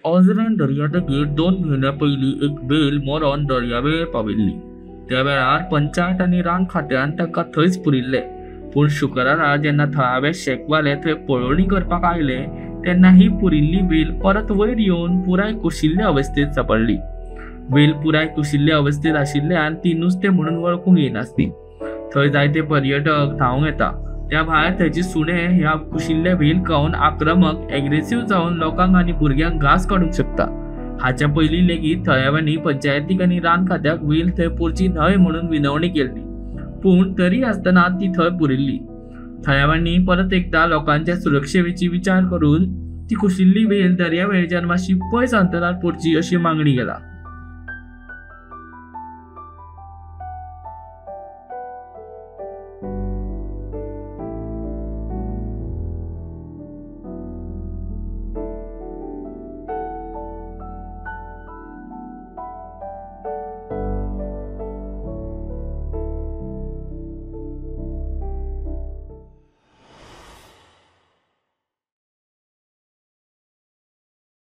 ऑजरान दर्यादेगेर 2 म्हयन्या पयलीं एक बेल मरोन दर्यावेळेर पाविल्ली। त्या वेळार पंचायत आनी रान खात्यान तांकां थंयच पुरिल्ले, पूण शुक्रारा जेन्ना थळावे शेकवाले थंय पळोवणी करपाक आयले तेन्ना ही पुरिल्ली बेल परत वयर येवन पुराय कुशिल्ल्या अवस्थेत सापडली। बेल पुराय कुशिल्ल्या अवस्थेत आशिल्ल्यान ती नुस्तें म्हणून वळखूंक येनासली। थंय जायते पर्यटक धांवूंक येता। त्या भायर थंयची सुणें ह्या कुशिल्ल्या बेल खावन आक्रमक एग्रेसिव्ह जावन लोकांक आनी भुरग्यांक घास काडूंक शकता। हाच्या पयलीं लेगीत थळाव्यांनी पंचायतीक आनी रान खात्याक बेल थंय पुरची न्हय म्हणून विनवणी केल्ली, पूण तरी आसतना ती थंय पुरिल्ली। थळाव्यांनी परत एकदा लोकांच्या सुरक्षेविशीं विचार करून ती कुशिल्ली बेल दर्यावेळेच्यान मातशी पयस अंतरार पुरची अशी मागणी केला।